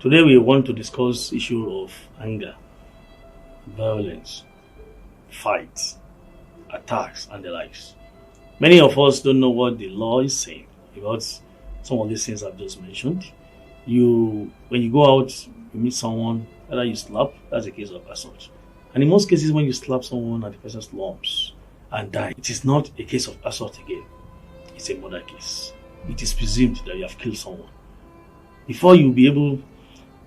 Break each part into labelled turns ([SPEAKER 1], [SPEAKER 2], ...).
[SPEAKER 1] Today we want to discuss issue of anger, violence, fights, attacks, and the likes. Many of us don't know what the law is saying about some of these things I've just mentioned. When you go out, you meet someone, either you slap, that's a case of assault. And in most cases, when you slap someone and the person slumps and dies, it is not a case of assault again. It's a murder case. It is presumed that you have killed someone. Before you be able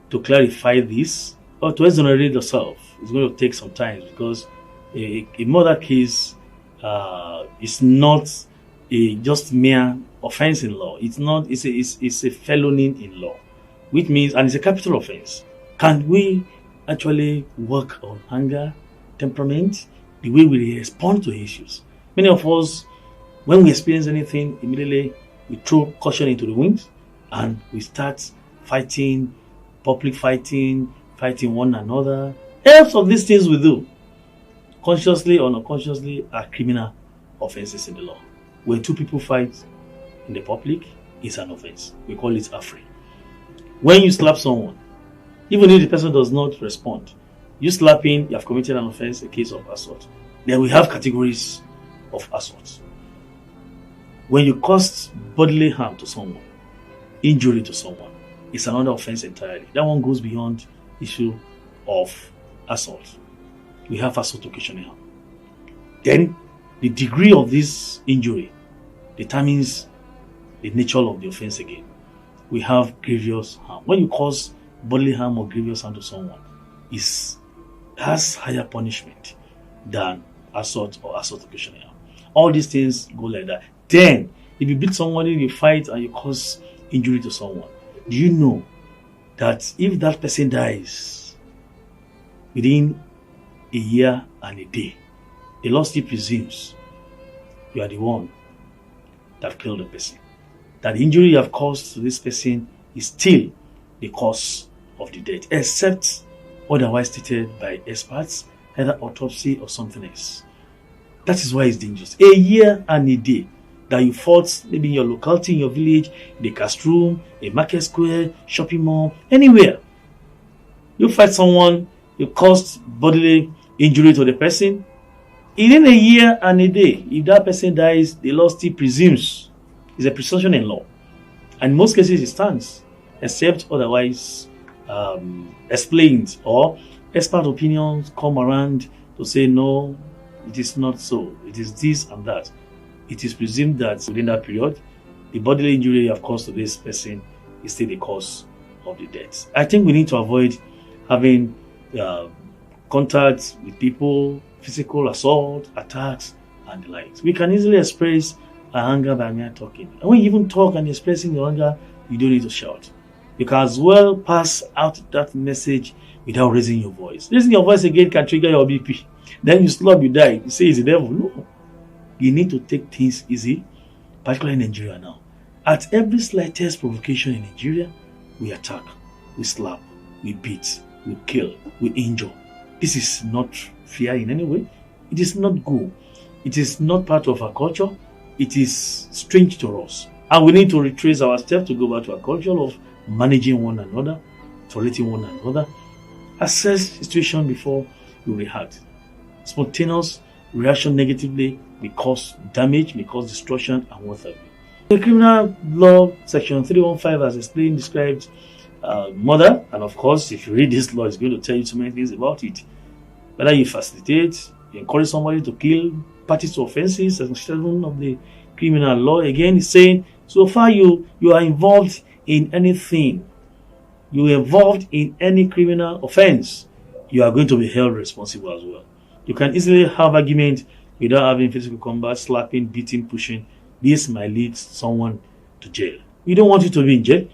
[SPEAKER 1] to clarify this or to exonerate yourself, it's going to take some time, because a murder case is not a just mere offense in law. It's not. It's a felony in law, which means, and it's a capital offense. Can we actually work on anger, temperament, the way we respond to issues? Many of us, when we experience anything, immediately we throw caution into the wind and we start fighting, public fighting one another. Most of these things we do, consciously or unconsciously, are criminal offenses in the law. When two people fight in the public, it's an offense. We call it affray. When you slap someone, even if the person does not respond, you slapping, you have committed an offense, a case of assault. Then we have categories of assault. When you cause bodily harm to someone, injury to someone, it's another offense entirely. That one goes beyond issue of assault. We have assault occasional harm. Then the degree of this injury determines the nature of the offense again. We have grievous harm. When you cause bodily harm or grievous harm to someone, it has higher punishment than assault or assault occasional harm. All these things go like that. Then, if you beat someone in a fight and you cause injury to someone, do you know that if that person dies within a year and a day, the law still presumes you are the one that killed the person? That the injury you have caused to this person is still the cause of the death, except otherwise stated by experts, either autopsy or something else. That is why it's dangerous. A year and a day that you fought, maybe in your locality, in your village, in the classroom, a market square, shopping mall, anywhere. You fight someone, you caused bodily injury to the person. In a year and a day, if that person dies, the law still presumes. It's a presumption in law. And in most cases, it stands, except otherwise explained, or expert opinions come around to say, no, it is not so. It is this and that. It is presumed that within that period, the bodily injury you have caused to this person is still the cause of the death. I think we need to avoid having contact with people, physical assault, attacks, and the likes. We can easily express our anger by mere talking. And when you even talk and expressing your anger, you don't need to shout. You can as well pass out that message without raising your voice. Raising your voice again can trigger your BP. Then you slump, you die. You say it's the devil. No. You need to take things easy, particularly in Nigeria now. At every slightest provocation in Nigeria, we attack, we slap, we beat, we kill, we injure. This is not fair in any way. It is not good. It is not part of our culture. It is strange to us. And we need to retrace our steps to go back to our culture of managing one another, tolerating one another, assess the situation before you react. Spontaneous reaction negatively may cause damage, may cause destruction, and what have you. The criminal law section 315 has explained, described murder, and of course, if you read this law, it's going to tell you so many things about it. Whether you facilitate, you encourage somebody to kill, parties to offenses, section 7 of the criminal law again is saying, so far you are involved in anything, you are involved in any criminal offense, you are going to be held responsible as well. You can easily have argument without having physical combat, slapping, beating, pushing. This might lead someone to jail. We don't want you to be in jail.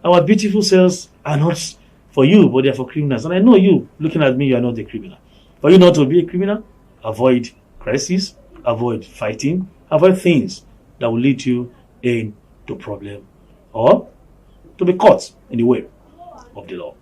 [SPEAKER 1] Our beautiful cells are not for you, but they are for criminals. And I know you, looking at me, you are not a criminal. For you not to be a criminal, avoid crisis, avoid fighting, avoid things that will lead you into problem or to be caught in the way of the law.